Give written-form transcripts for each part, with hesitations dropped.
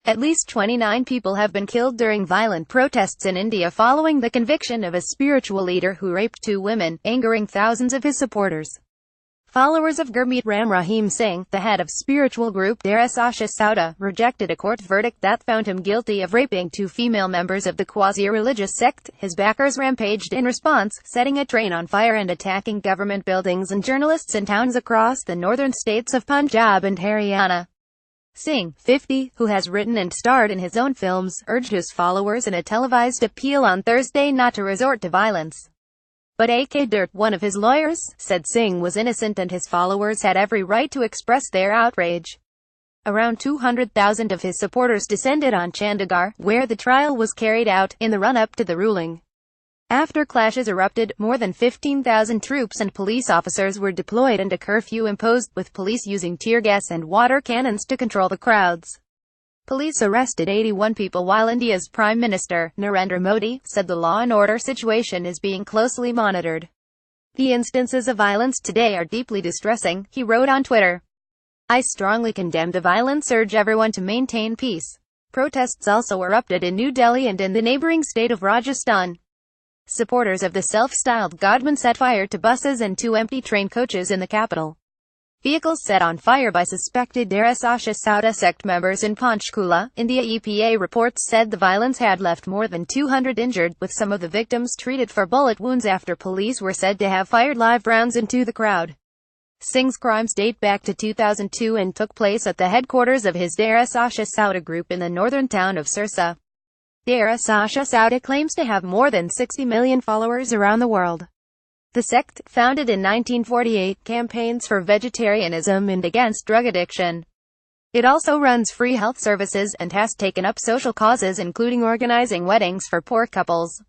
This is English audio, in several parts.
At least 29 people have been killed during violent protests in India following the conviction of a spiritual leader who raped 2 women, angering thousands of his supporters. Followers of Gurmeet Ram Rahim Singh, the head of spiritual group Dera Sasha Sauda, rejected a court verdict that found him guilty of raping 2 female members of the quasi-religious sect. His backers rampaged in response, setting a train on fire and attacking government buildings and journalists in towns across the northern states of Punjab and Haryana. Singh, 50, who has written and starred in his own films, urged his followers in a televised appeal on Thursday not to resort to violence. But A.K. Dirt, one of his lawyers, said Singh was innocent and his followers had every right to express their outrage. Around 200,000 of his supporters descended on Chandigarh, where the trial was carried out, in the run-up to the ruling. After clashes erupted, more than 15,000 troops and police officers were deployed and a curfew imposed, with police using tear gas and water cannons to control the crowds. Police arrested 81 people while India's Prime Minister, Narendra Modi, said the law and order situation is being closely monitored. The instances of violence today are deeply distressing, he wrote on Twitter. I strongly condemn the violence, urge everyone to maintain peace. Protests also erupted in New Delhi and in the neighboring state of Rajasthan. Supporters of the self-styled Godman set fire to buses and 2 empty train coaches in the capital. Vehicles set on fire by suspected Dera Sasha Sauda sect members in Panchkula, India. EPA reports said the violence had left more than 200 injured, with some of the victims treated for bullet wounds after police were said to have fired live rounds into the crowd. Singh's crimes date back to 2002 and took place at the headquarters of his Dera Sasha Sauda group in the northern town of Sirsa. Dera Sasha Sauda claims to have more than 60 million followers around the world. The sect, founded in 1948, campaigns for vegetarianism and against drug addiction. It also runs free health services and has taken up social causes including organizing weddings for poor couples.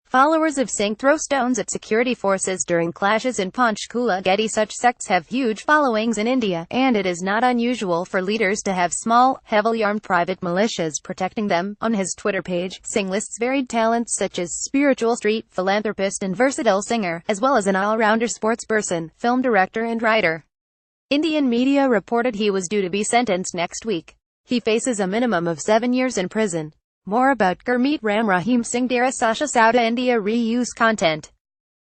Followers of Singh throw stones at security forces during clashes in Panchkula. Getty. Such sects have huge followings in India, and it is not unusual for leaders to have small, heavily armed private militias protecting them. On his Twitter page, Singh lists varied talents such as spiritual street philanthropist and versatile singer, as well as an all-rounder sportsperson, film director and writer. Indian media reported he was due to be sentenced next week. He faces a minimum of 7 years in prison. More about Gurmeet Ram Rahim Singh. Dera Sasha Sauda India. Reuse content.